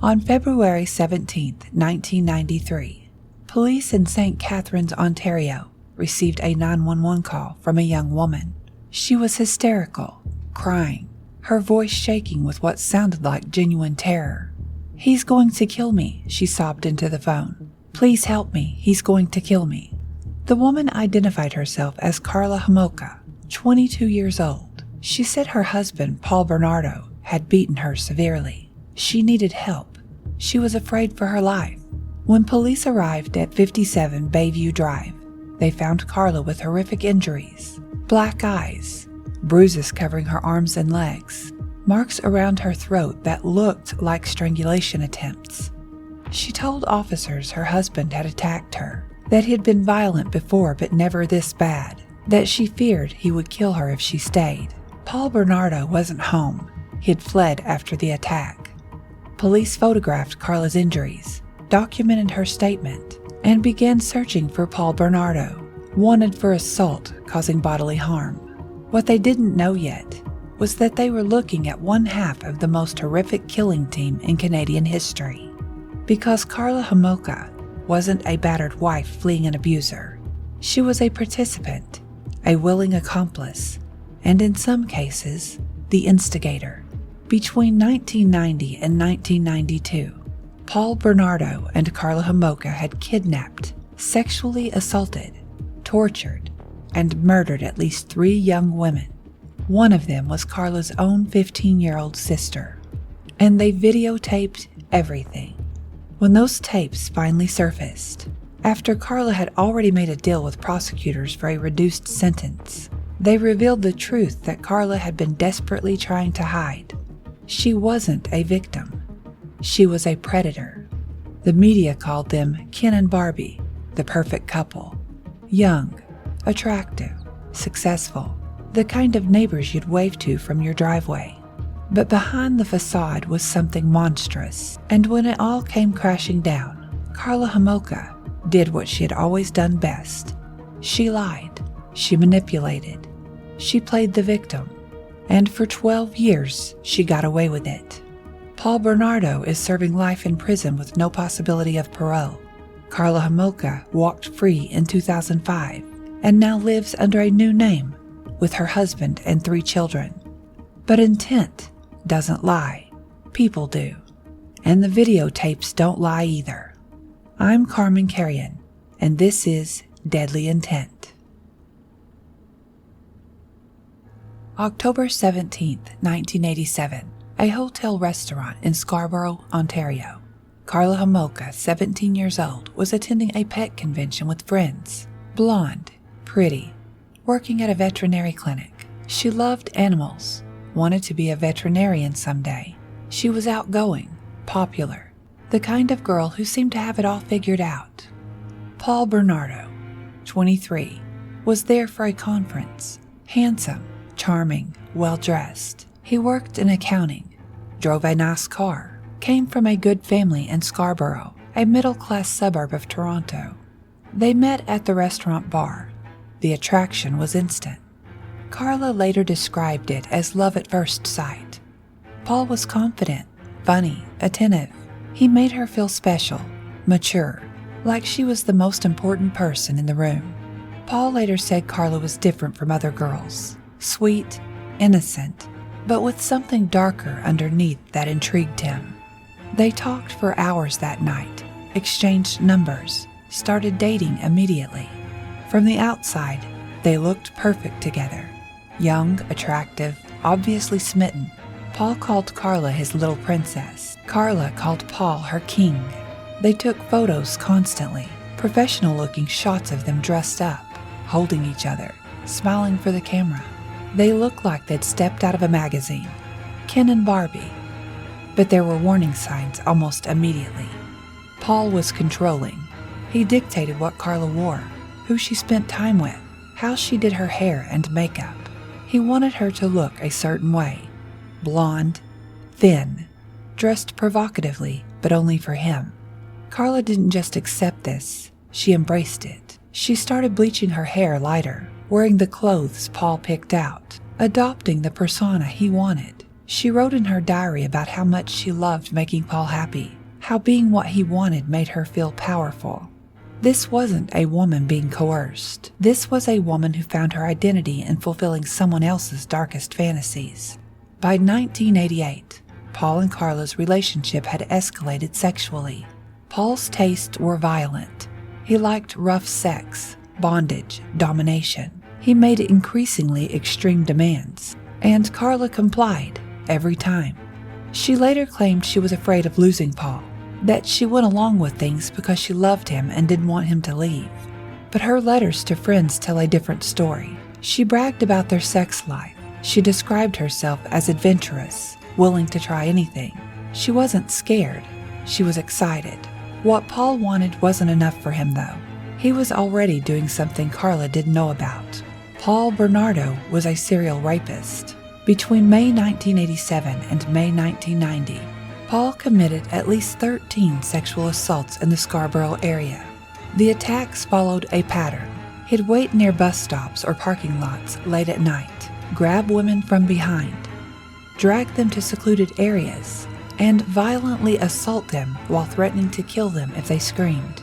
On February 17, 1993, police in St. Catharines, Ontario, received a 911 call from a young woman. She was hysterical, crying, her voice shaking with what sounded like genuine terror. "He's going to kill me," she sobbed into the phone. "Please help me, he's going to kill me." The woman identified herself as Karla Homolka, 22 years old. She said her husband, Paul Bernardo, had beaten her severely. She needed help. She was afraid for her life. When police arrived at 57 Bayview Drive, they found Karla with horrific injuries, black eyes, bruises covering her arms and legs, marks around her throat that looked like strangulation attempts. She told officers her husband had attacked her, that he had been violent before but never this bad, that she feared he would kill her if she stayed. Paul Bernardo wasn't home. He had fled after the attack. Police photographed Karla's injuries, documented her statement, and began searching for Paul Bernardo, wanted for assault causing bodily harm. What they didn't know yet was that they were looking at one half of the most horrific killing team in Canadian history. Because Karla Homolka wasn't a battered wife fleeing an abuser. She was a participant, a willing accomplice, and in some cases, the instigator. Between 1990 and 1992, Paul Bernardo and Karla Homolka had kidnapped, sexually assaulted, tortured, and murdered at least 3 young women. One of them was Karla's own 15-year-old sister, and they videotaped everything. When those tapes finally surfaced, after Karla had already made a deal with prosecutors for a reduced sentence, they revealed the truth that Karla had been desperately trying to hide. She wasn't a victim. She was a predator. The media called them Ken and Barbie, the perfect couple. Young, attractive, successful, the kind of neighbors you'd wave to from your driveway. But behind the facade was something monstrous, and when it all came crashing down, Karla Homolka did what she had always done best. She lied. She manipulated. She played the victim. And for 12 years, she got away with it. Paul Bernardo is serving life in prison with no possibility of parole. Karla Homolka walked free in 2005 and now lives under a new name with her husband and 3 children. But intent doesn't lie. People do. And the videotapes don't lie either. I'm Carman, and this is Deadly Intent. October 17, 1987, a hotel restaurant in Scarborough, Ontario. Karla Homolka, 17 years old, was attending a pet convention with friends. Blonde, pretty, working at a veterinary clinic. She loved animals, wanted to be a veterinarian someday. She was outgoing, popular, the kind of girl who seemed to have it all figured out. Paul Bernardo, 23, was there for a conference. Handsome, charming, well-dressed. He worked in accounting, drove a nice car, came from a good family in Scarborough, a middle-class suburb of Toronto. They met at the restaurant bar. The attraction was instant. Karla later described it as love at first sight. Paul was confident, funny, attentive. He made her feel special, mature, like she was the most important person in the room. Paul later said Karla was different from other girls. Sweet, innocent, but with something darker underneath that intrigued him. They talked for hours that night, exchanged numbers, started dating immediately. From the outside, they looked perfect together. Young, attractive, obviously smitten. Paul called Karla his little princess. Karla called Paul her king. They took photos constantly, professional-looking shots of them dressed up, holding each other, smiling for the camera. They looked like they'd stepped out of a magazine. Ken and Barbie. But there were warning signs almost immediately. Paul was controlling. He dictated what Karla wore, who she spent time with, how she did her hair and makeup. He wanted her to look a certain way. Blonde, thin, dressed provocatively, but only for him. Karla didn't just accept this, she embraced it. She started bleaching her hair lighter, wearing the clothes Paul picked out, adopting the persona he wanted. She wrote in her diary about how much she loved making Paul happy, how being what he wanted made her feel powerful. This wasn't a woman being coerced. This was a woman who found her identity in fulfilling someone else's darkest fantasies. By 1988, Paul and Karla's relationship had escalated sexually. Paul's tastes were violent. He liked rough sex, bondage, domination. He made increasingly extreme demands, and Karla complied every time. She later claimed she was afraid of losing Paul, that she went along with things because she loved him and didn't want him to leave. But her letters to friends tell a different story. She bragged about their sex life. She described herself as adventurous, willing to try anything. She wasn't scared. She was excited. What Paul wanted wasn't enough for him, though. He was already doing something Karla didn't know about. Paul Bernardo was a serial rapist. Between May 1987 and May 1990, Paul committed at least 13 sexual assaults in the Scarborough area. The attacks followed a pattern. He'd wait near bus stops or parking lots late at night, grab women from behind, drag them to secluded areas, and violently assault them while threatening to kill them if they screamed.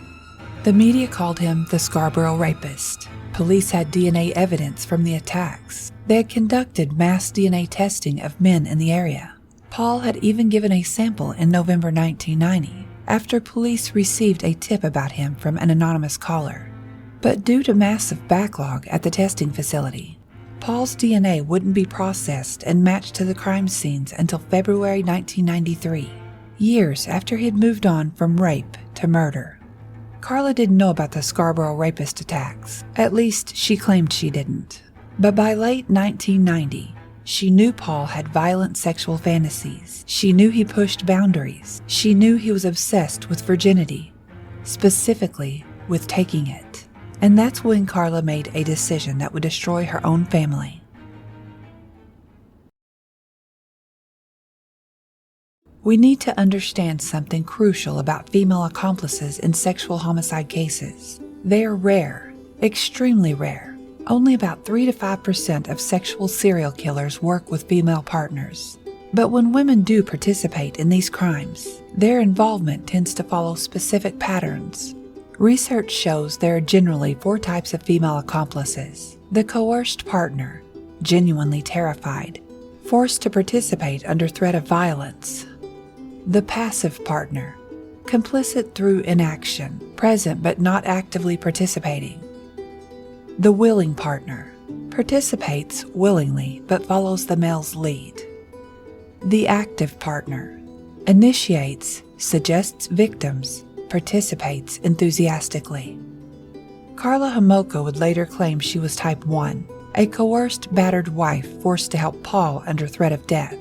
The media called him the Scarborough Rapist. Police had DNA evidence from the attacks. They had conducted mass DNA testing of men in the area. Paul had even given a sample in November 1990, after police received a tip about him from an anonymous caller. But due to massive backlog at the testing facility, Paul's DNA wouldn't be processed and matched to the crime scenes until February 1993, years after he had moved on from rape to murder. Karla didn't know about the Scarborough Rapist attacks. At least, she claimed she didn't. But by late 1990, she knew Paul had violent sexual fantasies. She knew he pushed boundaries. She knew he was obsessed with virginity, specifically with taking it. And that's when Karla made a decision that would destroy her own family. We need to understand something crucial about female accomplices in sexual homicide cases. They are rare, extremely rare. Only about 3 to 5% of sexual serial killers work with female partners. But when women do participate in these crimes, their involvement tends to follow specific patterns. Research shows there are generally 4 types of female accomplices. The coerced partner, genuinely terrified, forced to participate under threat of violence. The passive partner, complicit through inaction, present but not actively participating. The willing partner, participates willingly but follows the male's lead. The active partner, initiates, suggests victims, participates enthusiastically. Karla Homolka would later claim she was type 1, a coerced, battered wife forced to help Paul under threat of death.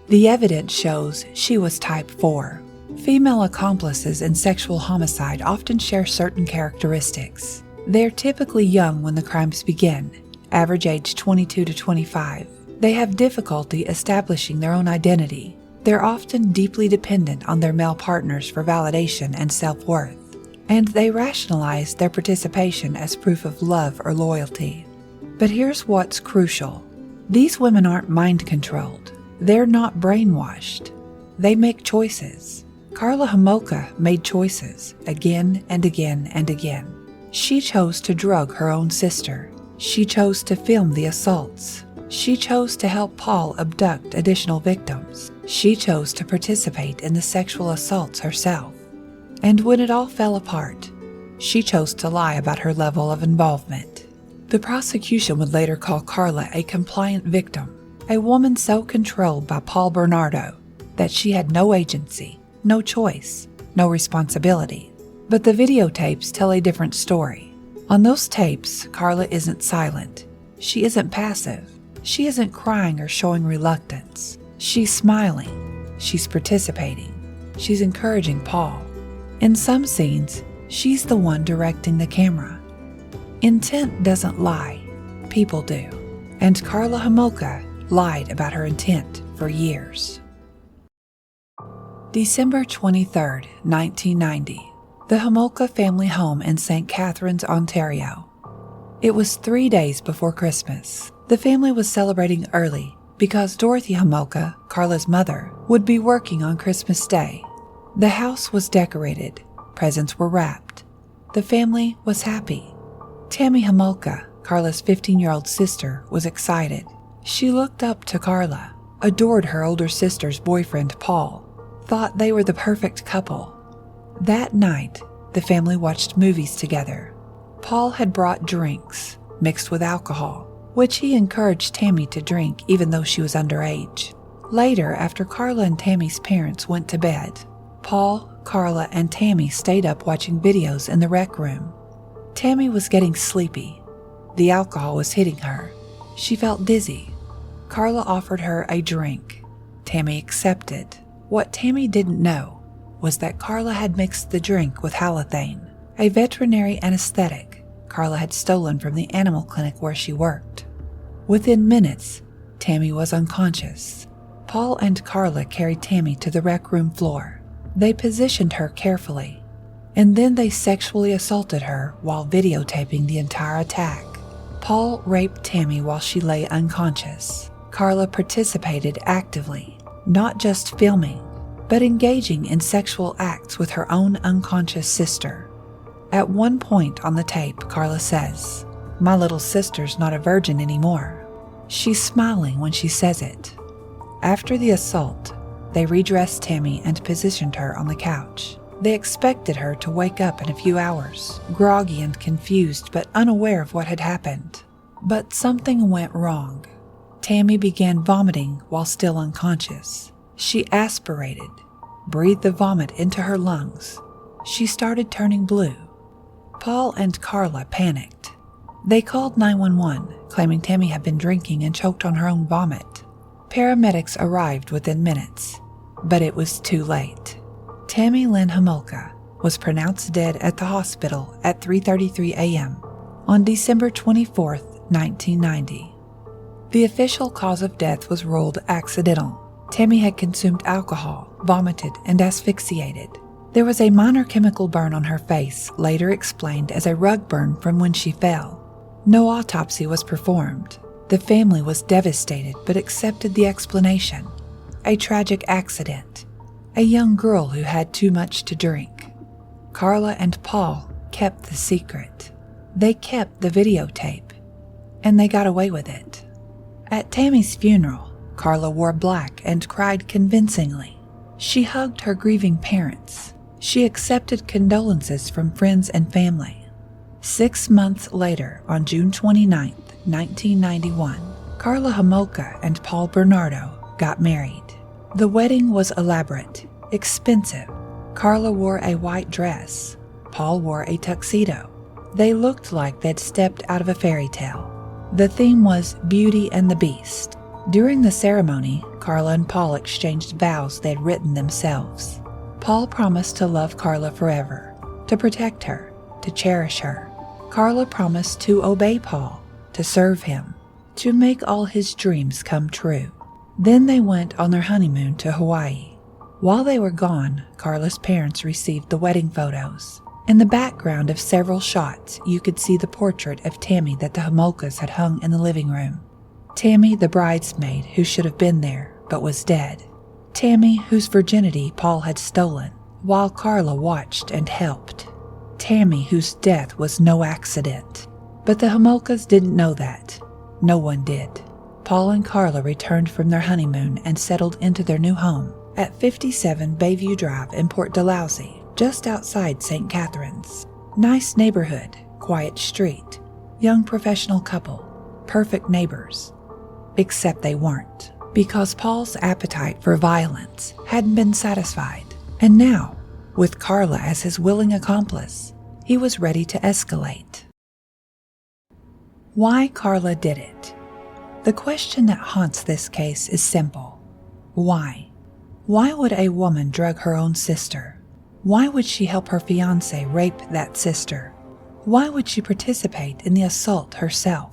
The evidence shows she was type 4. Female accomplices in sexual homicide often share certain characteristics. They're typically young when the crimes begin, average age 22 to 25. They have difficulty establishing their own identity. They're often deeply dependent on their male partners for validation and self-worth, and they rationalize their participation as proof of love or loyalty. But here's what's crucial. These women aren't mind-controlled. They're not brainwashed. They make choices. Karla Homolka made choices again and again and again. She chose to drug her own sister. She chose to film the assaults. She chose to help Paul abduct additional victims. She chose to participate in the sexual assaults herself. And when it all fell apart, she chose to lie about her level of involvement. The prosecution would later call Karla a compliant victim, a woman so controlled by Paul Bernardo that she had no agency, no choice, no responsibility. But the videotapes tell a different story. On those tapes, Karla isn't silent. She isn't passive. She isn't crying or showing reluctance. She's smiling. She's participating. She's encouraging Paul. In some scenes, she's the one directing the camera. Intent doesn't lie. People do. And Karla Homolka lied about her intent for years. December 23, 1990. The Homolka family home in St. Catharines, Ontario. It was 3 days before Christmas. The family was celebrating early because Dorothy Homolka, Karla's mother, would be working on Christmas Day. The house was decorated, presents were wrapped. The family was happy. Tammy Homolka, Karla's 15-year-old sister, was excited. She looked up to Karla, adored her older sister's boyfriend Paul, thought they were the perfect couple. That night, the family watched movies together. Paul had brought drinks, mixed with alcohol, which he encouraged Tammy to drink even though she was underage. Later, after Karla and Tammy's parents went to bed, Paul, Karla, and Tammy stayed up watching videos in the rec room. Tammy was getting sleepy. The alcohol was hitting her. She felt dizzy. Karla offered her a drink. Tammy accepted. What Tammy didn't know was that Karla had mixed the drink with halothane, a veterinary anesthetic Karla had stolen from the animal clinic where she worked. Within minutes, Tammy was unconscious. Paul and Karla carried Tammy to the rec room floor. They positioned her carefully, and then they sexually assaulted her while videotaping the entire attack. Paul raped Tammy while she lay unconscious. Karla participated actively, not just filming, but engaging in sexual acts with her own unconscious sister. At one point on the tape, Karla says, "My little sister's not a virgin anymore." She's smiling when she says it. After the assault, they redressed Tammy and positioned her on the couch. They expected her to wake up in a few hours, groggy and confused but unaware of what had happened. But something went wrong. Tammy began vomiting while still unconscious. She aspirated, breathed the vomit into her lungs. She started turning blue. Paul and Karla panicked. They called 911, claiming Tammy had been drinking and choked on her own vomit. Paramedics arrived within minutes, but it was too late. Tammy Lynn Homolka was pronounced dead at the hospital at 3:33 a.m. on December 24, 1990. The official cause of death was ruled accidental. Tammy had consumed alcohol, vomited, and asphyxiated. There was a minor chemical burn on her face, later explained as a rug burn from when she fell. No autopsy was performed. The family was devastated but accepted the explanation. A tragic accident. A young girl who had too much to drink. Karla and Paul kept the secret. They kept the videotape, and they got away with it. At Tammy's funeral, Karla wore black and cried convincingly. She hugged her grieving parents. She accepted condolences from friends and family. 6 months later, on June 29, 1991, Karla Homolka and Paul Bernardo got married. The wedding was elaborate, expensive. Karla wore a white dress. Paul wore a tuxedo. They looked like they'd stepped out of a fairy tale. The theme was Beauty and the Beast. During the ceremony, Karla and Paul exchanged vows they'd written themselves. Paul promised to love Karla forever, to protect her, to cherish her. Karla promised to obey Paul, to serve him, to make all his dreams come true. Then they went on their honeymoon to Hawaii. While they were gone, Karla's parents received the wedding photos. In the background of several shots, you could see the portrait of Tammy that the Homolkas had hung in the living room. Tammy, the bridesmaid, who should have been there, but was dead. Tammy, whose virginity Paul had stolen, while Karla watched and helped. Tammy, whose death was no accident. But the Homolkas didn't know that. No one did. Paul and Karla returned from their honeymoon and settled into their new home at 57 Bayview Drive in Port Dalhousie, just outside St. Catharines. Nice neighborhood, quiet street, young professional couple, perfect neighbors. Except they weren't, because Paul's appetite for violence hadn't been satisfied. And now, with Karla as his willing accomplice, he was ready to escalate. Why Karla did it? The question that haunts this case is simple. Why? Why would a woman drug her own sister? Why would she help her fiancé rape that sister? Why would she participate in the assault herself?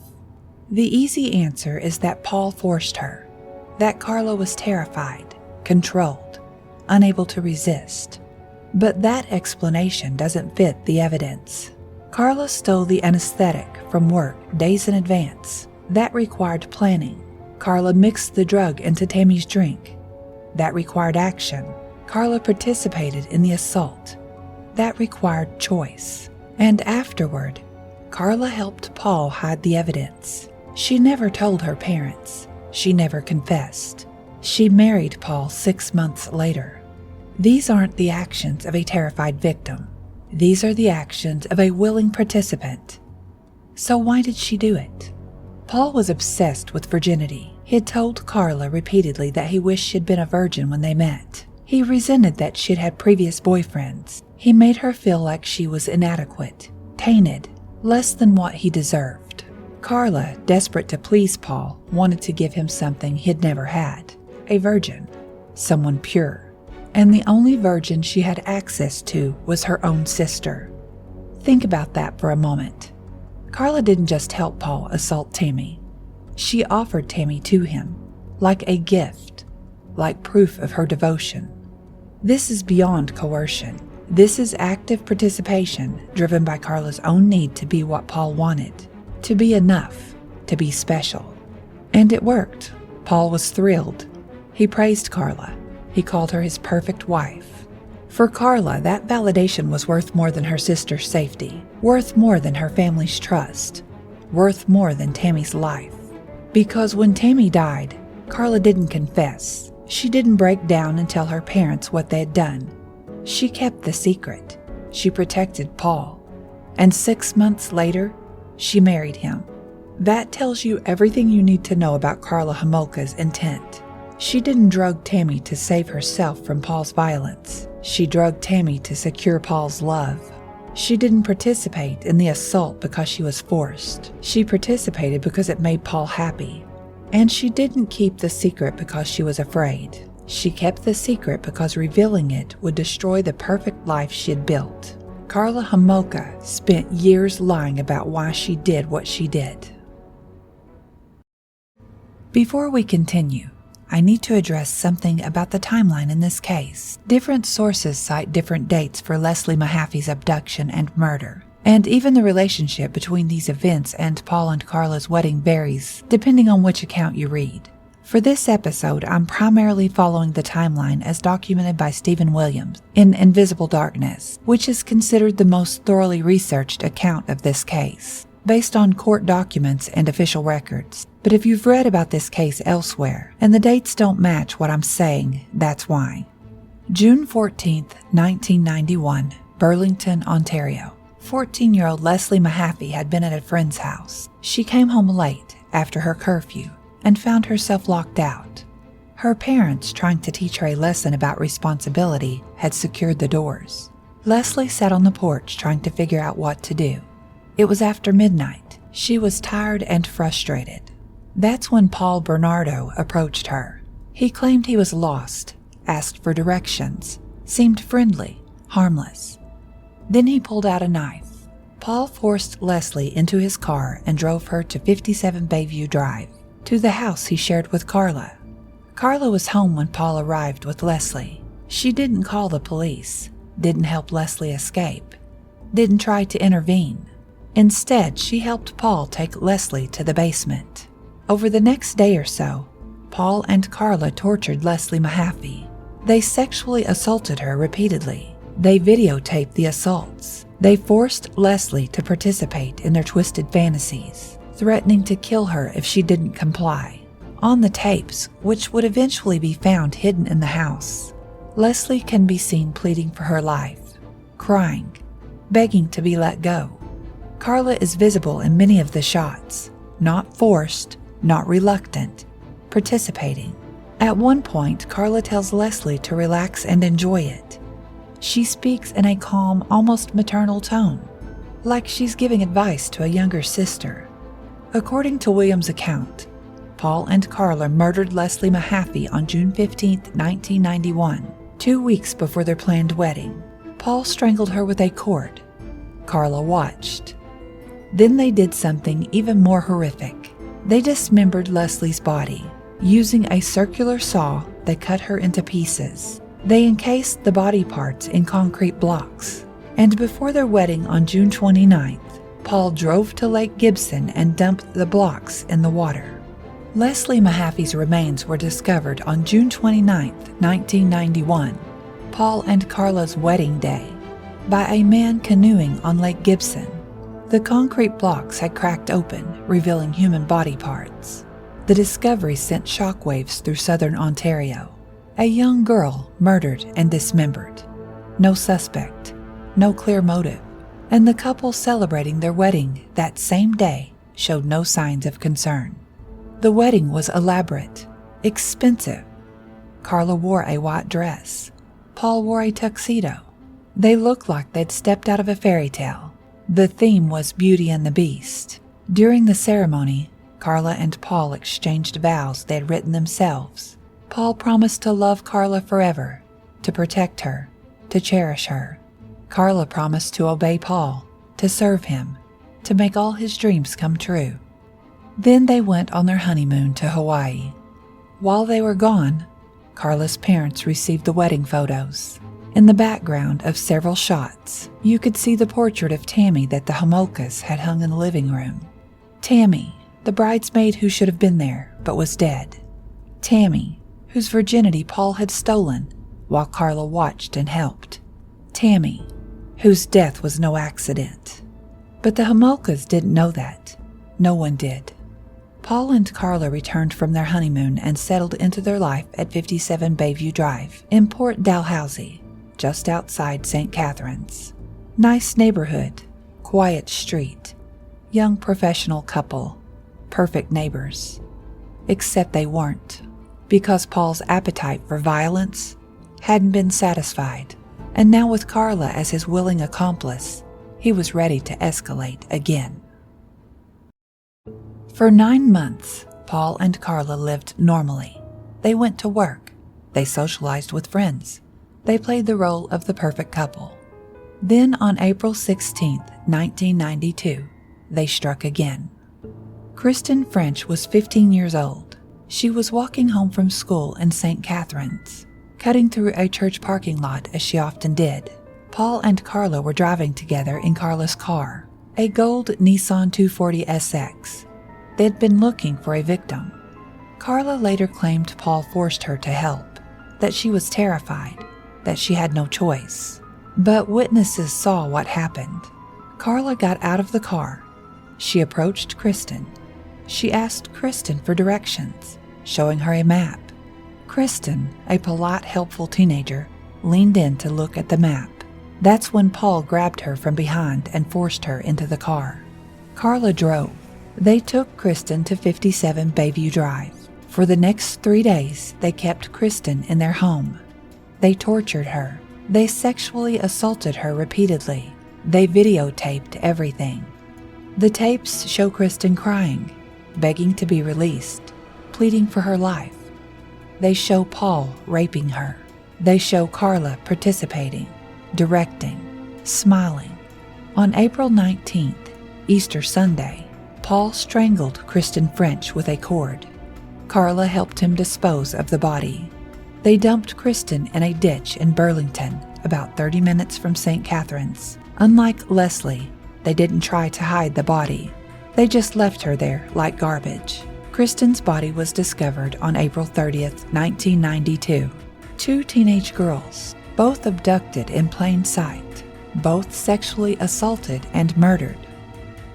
The easy answer is that Paul forced her, that Karla was terrified, controlled, unable to resist. But that explanation doesn't fit the evidence. Karla stole the anesthetic from work days in advance. That required planning. Karla mixed the drug into Tammy's drink. That required action. Karla participated in the assault. That required choice. And afterward, Karla helped Paul hide the evidence. She never told her parents. She never confessed. She married Paul 6 months later. These aren't the actions of a terrified victim. These are the actions of a willing participant. So why did she do it? Paul was obsessed with virginity. He had told Karla repeatedly that he wished she'd been a virgin when they met. He resented that she'd had previous boyfriends. He made her feel like she was inadequate, tainted, less than what he deserved. Karla, desperate to please Paul, wanted to give him something he'd never had, a virgin, someone pure. And the only virgin she had access to was her own sister. Think about that for a moment. Karla didn't just help Paul assault Tammy. She offered Tammy to him, like a gift, like proof of her devotion. This is beyond coercion. This is active participation driven by Karla's own need to be what Paul wanted, to be enough, to be special. And it worked. Paul was thrilled. He praised Karla. He called her his perfect wife. For Karla, that validation was worth more than her sister's safety, worth more than her family's trust, worth more than Tammy's life. Because when Tammy died, Karla didn't confess. She didn't break down and tell her parents what they had done. She kept the secret. She protected Paul. And 6 months later, she married him. That tells you everything you need to know about Karla Homolka's intent. She didn't drug Tammy to save herself from Paul's violence. She drugged Tammy to secure Paul's love. She didn't participate in the assault because she was forced. She participated because it made Paul happy. And she didn't keep the secret because she was afraid. She kept the secret because revealing it would destroy the perfect life she had built. Karla Homolka spent years lying about why she did what she did. Before we continue, I need to address something about the timeline in this case. Different sources cite different dates for Leslie Mahaffey's abduction and murder, and even the relationship between these events and Paul and Karla's wedding varies depending on which account you read. For this episode, I'm primarily following the timeline as documented by Stephen Williams in Invisible Darkness, which is considered the most thoroughly researched account of this case, based on court documents and official records. But if you've read about this case elsewhere, and the dates don't match what I'm saying, that's why. June 14th, 1991, Burlington, Ontario. 14-year-old Leslie Mahaffey had been at a friend's house. She came home late after her curfew and found herself locked out. Her parents, trying to teach her a lesson about responsibility, had secured the doors. Leslie sat on the porch trying to figure out what to do. It was after midnight. She was tired and frustrated. That's when Paul Bernardo approached her. He claimed he was lost, asked for directions, seemed friendly, harmless. Then he pulled out a knife. Paul forced Leslie into his car and drove her to 57 Bayview Drive, to the house he shared with Karla. Karla was home when Paul arrived with Leslie. She didn't call the police, didn't help Leslie escape, didn't try to intervene. Instead, she helped Paul take Leslie to the basement. Over the next day or so, Paul and Karla tortured Leslie Mahaffey. They sexually assaulted her repeatedly. They videotaped the assaults. They forced Leslie to participate in their twisted fantasies, threatening to kill her if she didn't comply. On the tapes, which would eventually be found hidden in the house, Leslie can be seen pleading for her life, crying, begging to be let go. Karla is visible in many of the shots, not forced, not reluctant, participating. At one point, Karla tells Leslie to relax and enjoy it. She speaks in a calm, almost maternal tone, like she's giving advice to a younger sister. According to Williams' account, Paul and Karla murdered Leslie Mahaffey on June 15, 1991, 2 weeks before their planned wedding. Paul strangled her with a cord. Karla watched. Then they did something even more horrific. They dismembered Leslie's body. Using a circular saw, they cut her into pieces. They encased the body parts in concrete blocks. And before their wedding on June 29th, Paul drove to Lake Gibson and dumped the blocks in the water. Leslie Mahaffey's remains were discovered on June 29, 1991, Paul and Karla's wedding day, by a man canoeing on Lake Gibson. The concrete blocks had cracked open, revealing human body parts. The discovery sent shockwaves through southern Ontario. A young girl murdered and dismembered. No suspect, no clear motive, and the couple celebrating their wedding that same day showed no signs of concern. The wedding was elaborate, expensive. Karla wore a white dress. Paul wore a tuxedo. They looked like they'd stepped out of a fairy tale. The theme was Beauty and the Beast. During the ceremony, Karla and Paul exchanged vows they had written themselves. Paul promised to love Karla forever, to protect her, to cherish her. Karla promised to obey Paul, to serve him, to make all his dreams come true. Then they went on their honeymoon to Hawaii. While they were gone, Karla's parents received the wedding photos. In the background of several shots, you could see the portrait of Tammy that the Homolkas had hung in the living room. Tammy, the bridesmaid who should have been there but was dead. Tammy, whose virginity Paul had stolen while Karla watched and helped. Tammy, whose death was no accident. But the Homolkas didn't know that. No one did. Paul and Karla returned from their honeymoon and settled into their life at 57 Bayview Drive in Port Dalhousie, just outside St. Catharines. Nice neighborhood, quiet street, young professional couple, perfect neighbors. Except they weren't, because Paul's appetite for violence hadn't been satisfied, and now with Karla as his willing accomplice, he was ready to escalate again. For 9 months, Paul and Karla lived normally. They went to work. They socialized with friends. They played the role of the perfect couple. Then on April 16, 1992, they struck again. Kristen French was 15 years old. She was walking home from school in St. Catharines, cutting through a church parking lot as she often did. Paul and Karla were driving together in Karla's car, a gold Nissan 240 SX. They'd been looking for a victim. Karla later claimed Paul forced her to help, that she was terrified, that she had no choice. But witnesses saw what happened. Karla got out of the car. She approached Kristen. She asked Kristen for directions, showing her a map. Kristen, a polite, helpful teenager, leaned in to look at the map. That's when Paul grabbed her from behind and forced her into the car. Karla drove. They took Kristen to 57 Bayview Drive. For the next 3 days, they kept Kristen in their home. They tortured her. They sexually assaulted her repeatedly. They videotaped everything. The tapes show Kristen crying, begging to be released, pleading for her life. They show Paul raping her. They show Karla participating, directing, smiling. On April 19th, Easter Sunday, Paul strangled Kristen French with a cord. Karla helped him dispose of the body. They dumped Kristen in a ditch in Burlington, about 30 minutes from St. Catharines. Unlike Leslie, they didn't try to hide the body. They just left her there like garbage. Kristen's body was discovered on April 30th, 1992. 2 teenage girls, both abducted in plain sight, both sexually assaulted and murdered.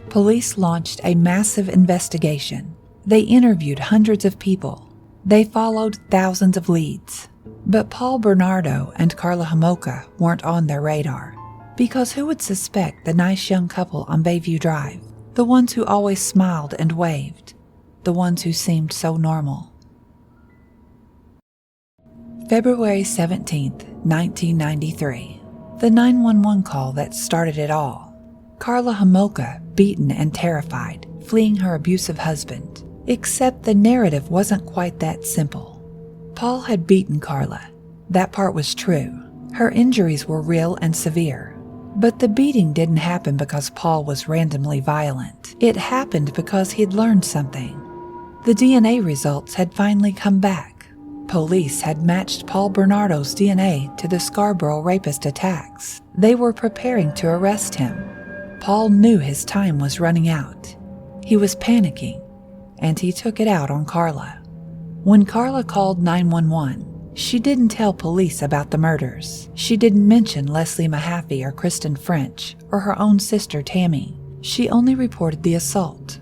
Police launched a massive investigation. They interviewed hundreds of people. They followed thousands of leads. But Paul Bernardo and Karla Homolka weren't on their radar. Because who would suspect the nice young couple on Bayview Drive? The ones who always smiled and waved. The ones who seemed so normal. February 17th, 1993. The 911 call that started it all. Karla Homolka, beaten and terrified, fleeing her abusive husband. Except the narrative wasn't quite that simple. Paul had beaten Karla. That part was true. Her injuries were real and severe. But the beating didn't happen because Paul was randomly violent. It happened because he'd learned something. The DNA results had finally come back. Police had matched Paul Bernardo's DNA to the Scarborough rapist attacks. They were preparing to arrest him. Paul knew his time was running out. He was panicking, and he took it out on Karla. When Karla called 911, she didn't tell police about the murders. She didn't mention Leslie Mahaffey or Kristen French or her own sister Tammy. She only reported the assault.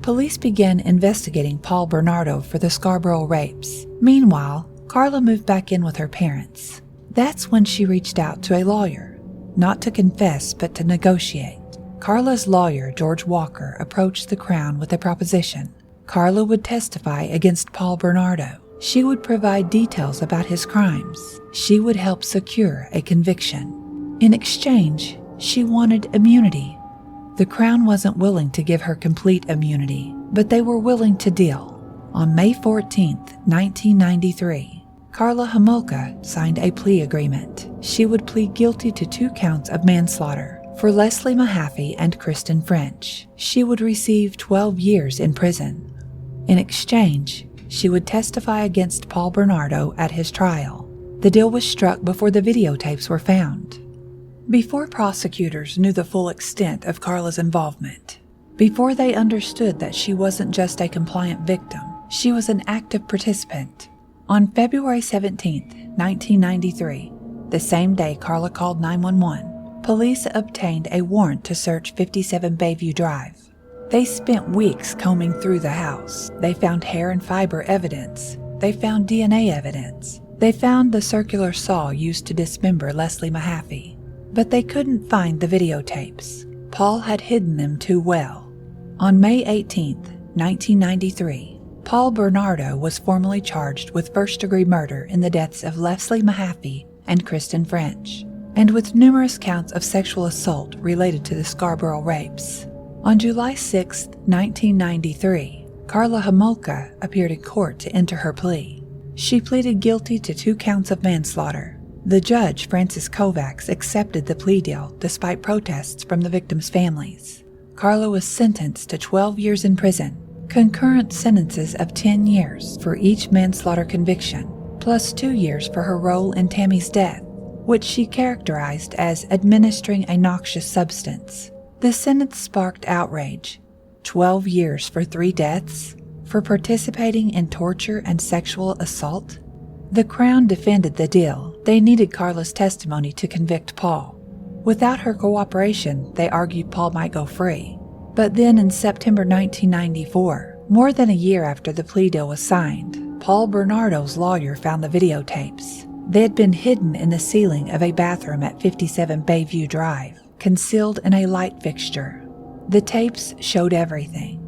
Police began investigating Paul Bernardo for the Scarborough rapes. Meanwhile, Karla moved back in with her parents. That's when she reached out to a lawyer, not to confess but to negotiate. Karla's lawyer, George Walker, approached the Crown with a proposition. Karla would testify against Paul Bernardo. She would provide details about his crimes. She would help secure a conviction. In exchange, she wanted immunity. The Crown wasn't willing to give her complete immunity, but they were willing to deal. On May 14, 1993, Karla Homolka signed a plea agreement. She would plead guilty to 2 counts of manslaughter for Leslie Mahaffey and Kristen French. She would receive 12 years in prison. In exchange, she would testify against Paul Bernardo at his trial. The deal was struck before the videotapes were found. Before prosecutors knew the full extent of Karla's involvement, before they understood that she wasn't just a compliant victim, she was an active participant. On February 17, 1993, the same day Karla called 911, police obtained a warrant to search 57 Bayview Drive. They spent weeks combing through the house. They found hair and fiber evidence. They found DNA evidence. They found the circular saw used to dismember Leslie Mahaffey. But they couldn't find the videotapes. Paul had hidden them too well. On May 18, 1993, Paul Bernardo was formally charged with first-degree murder in the deaths of Leslie Mahaffey and Kristen French, and with numerous counts of sexual assault related to the Scarborough rapes. On July 6, 1993, Karla Homolka appeared in court to enter her plea. She pleaded guilty to 2 counts of manslaughter. The judge, Francis Kovacs, accepted the plea deal despite protests from the victims' families. Karla was sentenced to 12 years in prison, concurrent sentences of 10 years for each manslaughter conviction, plus 2 years for her role in Tammy's death, which she characterized as administering a noxious substance. The sentence sparked outrage. 12 years for 3 deaths? For participating in torture and sexual assault? The Crown defended the deal. They needed Karla's testimony to convict Paul. Without her cooperation, they argued Paul might go free. But then in September 1994, more than a year after the plea deal was signed, Paul Bernardo's lawyer found the videotapes. They had been hidden in the ceiling of a bathroom at 57 Bayview Drive, concealed in a light fixture. The tapes showed everything.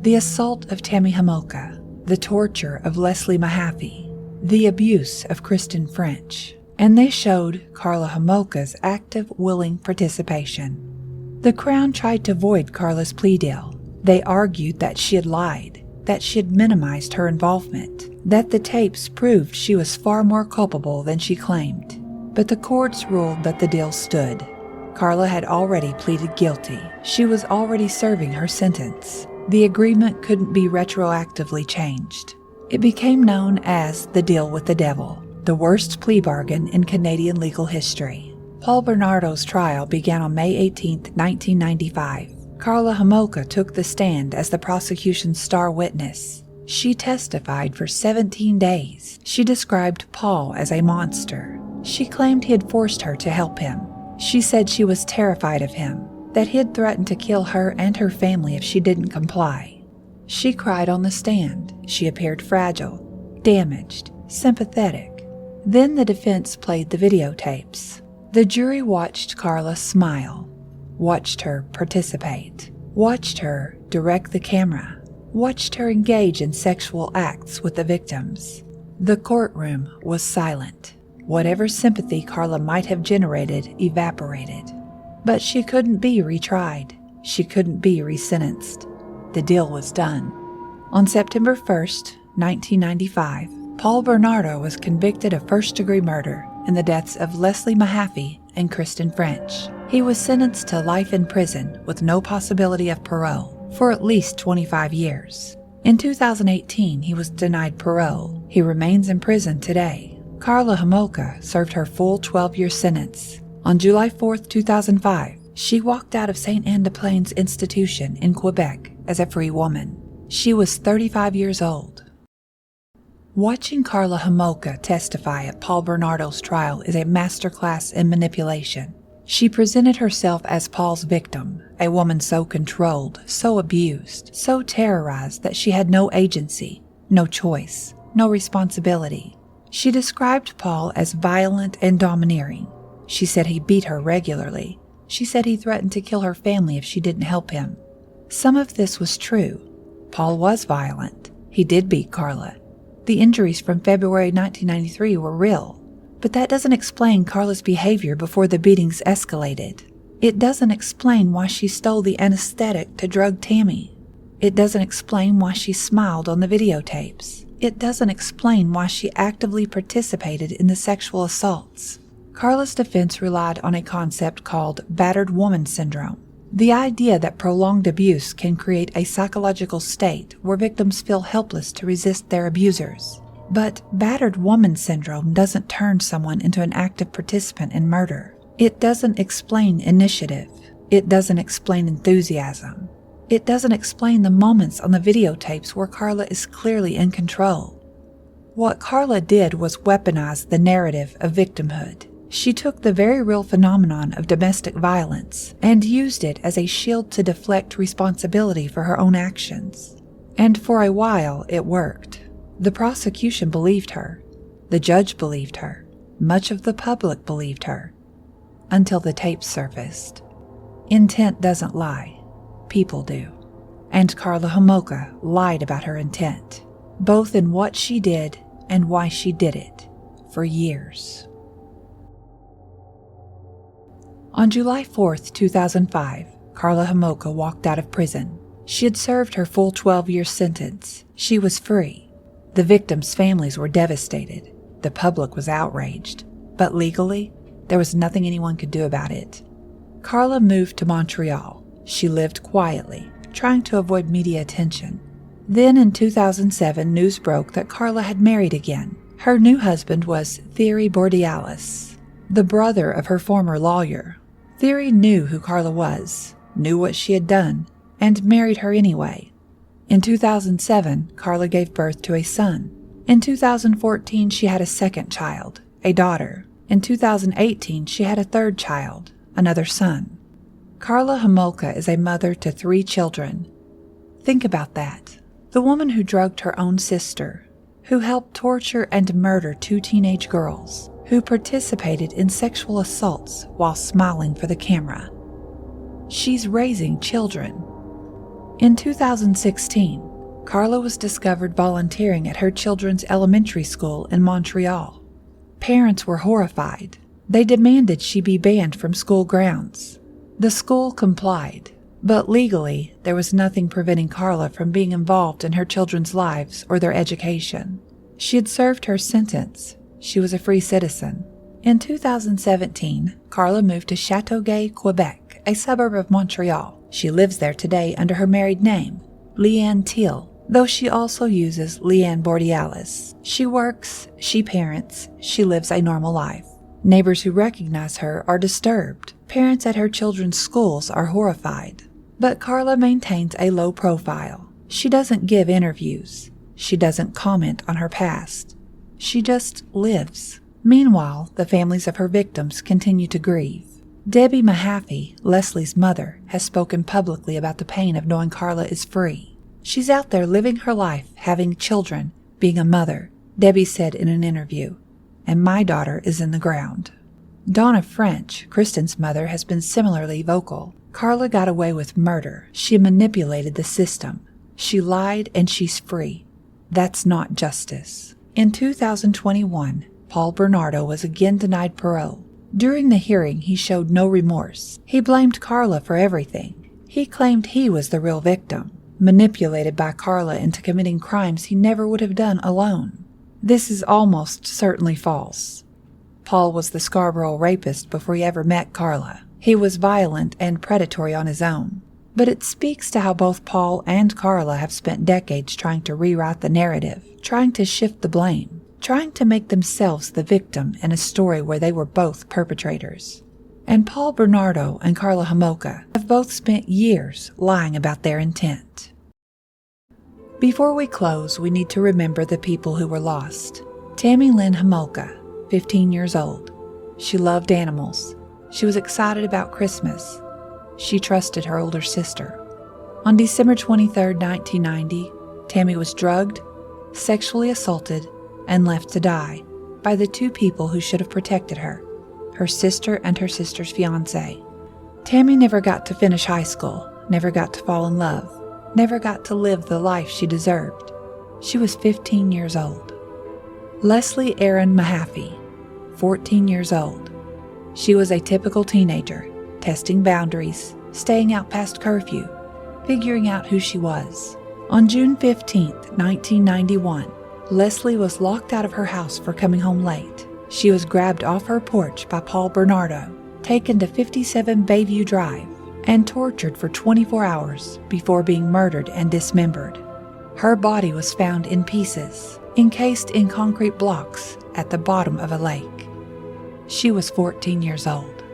The assault of Tammy Homolka, the torture of Leslie Mahaffey, the abuse of Kristen French, and they showed Karla Homolka's active, willing participation. The Crown tried to void Karla's plea deal. They argued that she had lied, that she had minimized her involvement, that the tapes proved she was far more culpable than she claimed. But the courts ruled that the deal stood. Karla had already pleaded guilty. She was already serving her sentence. The agreement couldn't be retroactively changed. It became known as the Deal with the Devil, the worst plea bargain in Canadian legal history. Paul Bernardo's trial began on May 18, 1995. Karla Homolka took the stand as the prosecution's star witness. She testified for 17 days. She described Paul as a monster. She claimed he had forced her to help him. She said she was terrified of him, that he had threatened to kill her and her family if she didn't comply. She cried on the stand. She appeared fragile, damaged, sympathetic. Then the defense played the videotapes. The jury watched Karla smile, watched her participate, watched her direct the camera, watched her engage in sexual acts with the victims. The courtroom was silent. Whatever sympathy Karla might have generated evaporated. But she couldn't be retried. She couldn't be resentenced. The deal was done. On September 1st, 1995, Paul Bernardo was convicted of first-degree murder in the deaths of Leslie Mahaffey and Kristen French. He was sentenced to life in prison with no possibility of parole for at least 25 years. In 2018, he was denied parole. He remains in prison today. Karla Homolka served her full 12-year sentence. On July 4, 2005, she walked out of St. Anne-de-Plains Institution in Quebec as a free woman. She was 35 years old. Watching Karla Homolka testify at Paul Bernardo's trial is a masterclass in manipulation. She presented herself as Paul's victim, a woman so controlled, so abused, so terrorized that she had no agency, no choice, no responsibility. She described Paul as violent and domineering. She said he beat her regularly. She said he threatened to kill her family if she didn't help him. Some of this was true. Paul was violent. He did beat Karla. The injuries from February 1993 were real. But that doesn't explain Karla's behavior before the beatings escalated. It doesn't explain why she stole the anesthetic to drug Tammy. It doesn't explain why she smiled on the videotapes. It doesn't explain why she actively participated in the sexual assaults. Karla's defense relied on a concept called battered woman syndrome. The idea that prolonged abuse can create a psychological state where victims feel helpless to resist their abusers. But battered woman syndrome doesn't turn someone into an active participant in murder. It doesn't explain initiative. It doesn't explain enthusiasm. It doesn't explain the moments on the videotapes where Karla is clearly in control. What Karla did was weaponize the narrative of victimhood. She took the very real phenomenon of domestic violence and used it as a shield to deflect responsibility for her own actions. And for a while, it worked. The prosecution believed her. The judge believed her. Much of the public believed her. Until the tapes surfaced. Intent doesn't lie. People do. And Karla Homolka lied about her intent, both in what she did and why she did it, for years. On July 4th, 2005, Karla Homolka walked out of prison. She had served her full 12-year sentence. She was free. The victims' families were devastated. The public was outraged. But legally, there was nothing anyone could do about it. Karla moved to Montreal. She lived quietly, trying to avoid media attention. Then in 2007, news broke that Karla had married again. Her new husband was Thierry Bourdialis, the brother of her former lawyer. Thierry knew who Karla was, knew what she had done, and married her anyway. In 2007, Karla gave birth to a son. In 2014, she had a second child, a daughter. In 2018, she had a third child, another son. Karla Homolka is a mother to 3 children. Think about that. The woman who drugged her own sister, who helped torture and murder 2 teenage girls, who participated in sexual assaults while smiling for the camera. She's raising children. In 2016, Karla was discovered volunteering at her children's elementary school in Montreal. Parents were horrified. They demanded she be banned from school grounds. The school complied, but legally, there was nothing preventing Karla from being involved in her children's lives or their education. She had served her sentence. She was a free citizen. In 2017, Karla moved to Châteauguay, Quebec, a suburb of Montreal. She lives there today under her married name, Leanne Thiel, though she also uses Leanne Bourdialis. She works, she parents, she lives a normal life. Neighbors who recognize her are disturbed. Parents at her children's schools are horrified. But Karla maintains a low profile. She doesn't give interviews. She doesn't comment on her past. She just lives. Meanwhile, the families of her victims continue to grieve. Debbie Mahaffey, Leslie's mother, has spoken publicly about the pain of knowing Karla is free. She's out there living her life, having children, being a mother, Debbie said in an interview. And my daughter is in the ground. Donna French, Kristen's mother, has been similarly vocal. Karla got away with murder. She manipulated the system. She lied and she's free. That's not justice. In 2021, Paul Bernardo was again denied parole. During the hearing, he showed no remorse. He blamed Karla for everything. He claimed he was the real victim, manipulated by Karla into committing crimes he never would have done alone. This is almost certainly false. Paul was the Scarborough rapist before he ever met Karla. He was violent and predatory on his own. But it speaks to how both Paul and Karla have spent decades trying to rewrite the narrative, trying to shift the blame, trying to make themselves the victim in a story where they were both perpetrators. And Paul Bernardo and Karla Homolka have both spent years lying about their intent. Before we close, we need to remember the people who were lost. Tammy Lynn Homolka, 15 years old. She loved animals. She was excited about Christmas. She trusted her older sister. On December 23, 1990, Tammy was drugged, sexually assaulted, and left to die by the two people who should have protected her sister and her sister's fiancé. Tammy never got to finish high school, never got to fall in love, never got to live the life she deserved. She was 15 years old. Leslie Erin Mahaffey, 14 years old. She was a typical teenager, testing boundaries, staying out past curfew, figuring out who she was. On June 15, 1991, Leslie was locked out of her house for coming home late. She was grabbed off her porch by Paul Bernardo, taken to 57 Bayview Drive, and tortured for 24 hours before being murdered and dismembered. Her body was found in pieces, encased in concrete blocks at the bottom of a lake. She was 14 years old.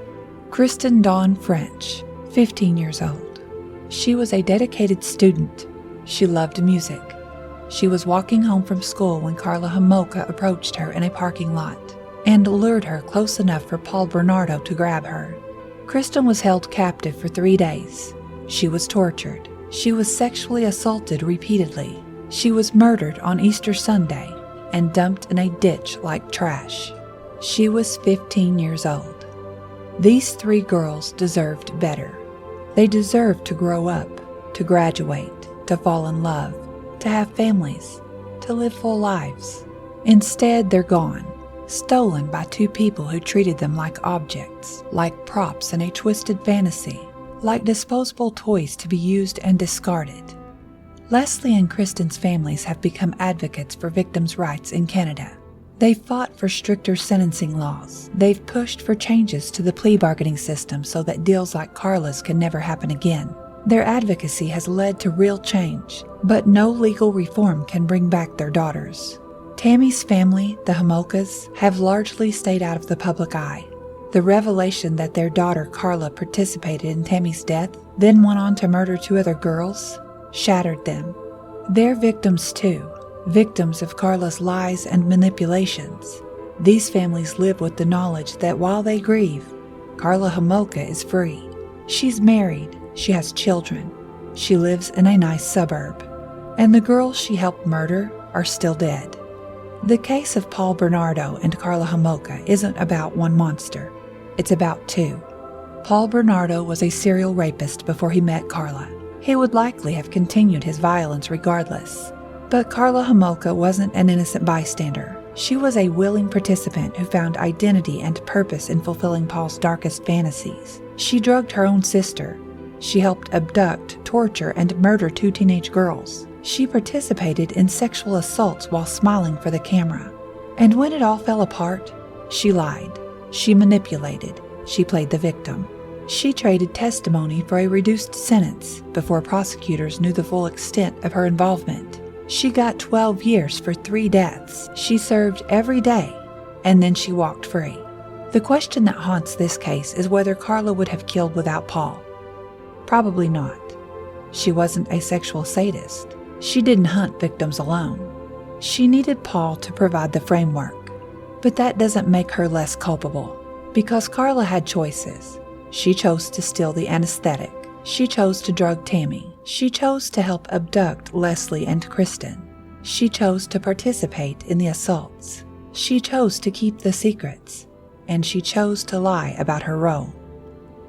Kristen Dawn French, 15 years old. She was a dedicated student. She loved music. She was walking home from school when Karla Homolka approached her in a parking lot and lured her close enough for Paul Bernardo to grab her. Kristen was held captive for 3 days. She was tortured. She was sexually assaulted repeatedly. She was murdered on Easter Sunday and dumped in a ditch like trash. She was 15 years old. These 3 girls deserved better. They deserved to grow up, to graduate, to fall in love, to have families, to live full lives. Instead, they're gone, stolen by 2 people who treated them like objects, like props in a twisted fantasy, like disposable toys to be used and discarded. Leslie and Kristen's families have become advocates for victims' rights in Canada. They've fought for stricter sentencing laws. They've pushed for changes to the plea bargaining system so that deals like Karla's can never happen again. Their advocacy has led to real change, but no legal reform can bring back their daughters. Tammy's family, the Homolkas, have largely stayed out of the public eye. The revelation that their daughter Karla participated in Tammy's death, then went on to murder 2 other girls, shattered them. They're victims too, victims of Karla's lies and manipulations. These families live with the knowledge that while they grieve, Karla Homolka is free. She's married, she has children, she lives in a nice suburb, and the girls she helped murder are still dead. The case of Paul Bernardo and Karla Homolka isn't about one monster, it's about 2. Paul Bernardo was a serial rapist before he met Karla. He would likely have continued his violence regardless. But Karla Homolka wasn't an innocent bystander. She was a willing participant who found identity and purpose in fulfilling Paul's darkest fantasies. She drugged her own sister. She helped abduct, torture, and murder 2 teenage girls. She participated in sexual assaults while smiling for the camera. And when it all fell apart, she lied. She manipulated. She played the victim. She traded testimony for a reduced sentence before prosecutors knew the full extent of her involvement. She got 12 years for 3 deaths. She served every day, and then she walked free. The question that haunts this case is whether Karla would have killed without Paul. Probably not. She wasn't a sexual sadist. She didn't hunt victims alone. She needed Paul to provide the framework. But that doesn't make her less culpable, because Karla had choices. She chose to steal the anesthetic. She chose to drug Tammy. She chose to help abduct Leslie and Kristen. She chose to participate in the assaults. She chose to keep the secrets. And she chose to lie about her role.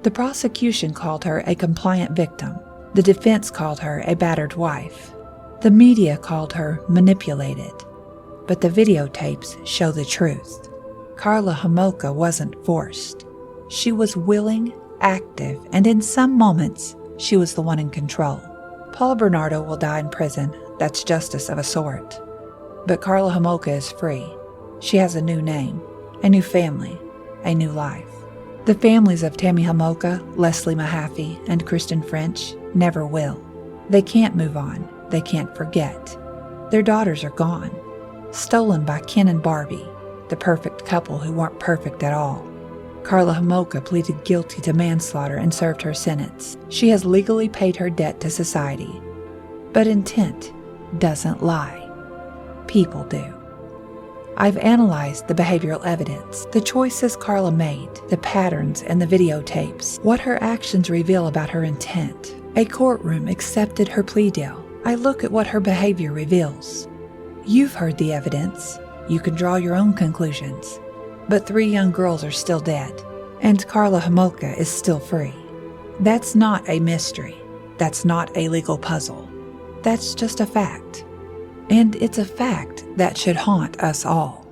The prosecution called her a compliant victim. The defense called her a battered wife. The media called her manipulated. But the videotapes show the truth. Karla Homolka wasn't forced. She was willing, active, and in some moments, she was the one in control. Paul Bernardo will die in prison. That's justice of a sort. But Karla Homolka is free. She has a new name, a new family, a new life. The families of Tammy Homolka, Leslie Mahaffey, and Kristen French never will. They can't move on. They can't forget. Their daughters are gone, stolen by Ken and Barbie, the perfect couple who weren't perfect at all. Karla Homolka pleaded guilty to manslaughter and served her sentence. She has legally paid her debt to society. But intent, doesn't lie. People do. I've analyzed the behavioral evidence, the choices Karla made, the patterns in the videotapes, what her actions reveal about her intent. A courtroom accepted her plea deal. I look at what her behavior reveals. You've heard the evidence. You can draw your own conclusions. But 3 young girls are still dead, and Karla Homolka is still free. That's not a mystery. That's not a legal puzzle. That's just a fact. And it's a fact that should haunt us all.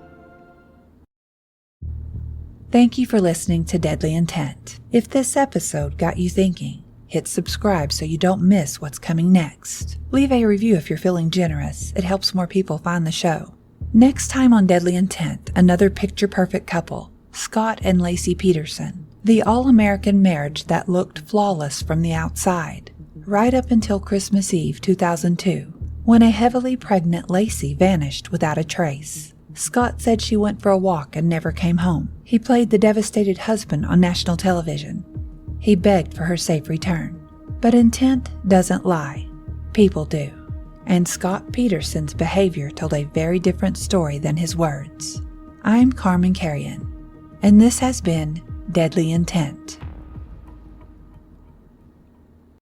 Thank you for listening to Deadly Intent. If this episode got you thinking, hit subscribe so you don't miss what's coming next. Leave a review if you're feeling generous. It helps more people find the show. Next time on Deadly Intent, another picture-perfect couple, Scott and Lacey Peterson. The all-American marriage that looked flawless from the outside, right up until Christmas Eve 2002, when a heavily pregnant Lacey vanished without a trace. Scott said she went for a walk and never came home. He played the devastated husband on national television. He begged for her safe return. But intent doesn't lie. People do. And Scott Peterson's behavior told a very different story than his words. I'm Carman, and this has been Deadly Intent.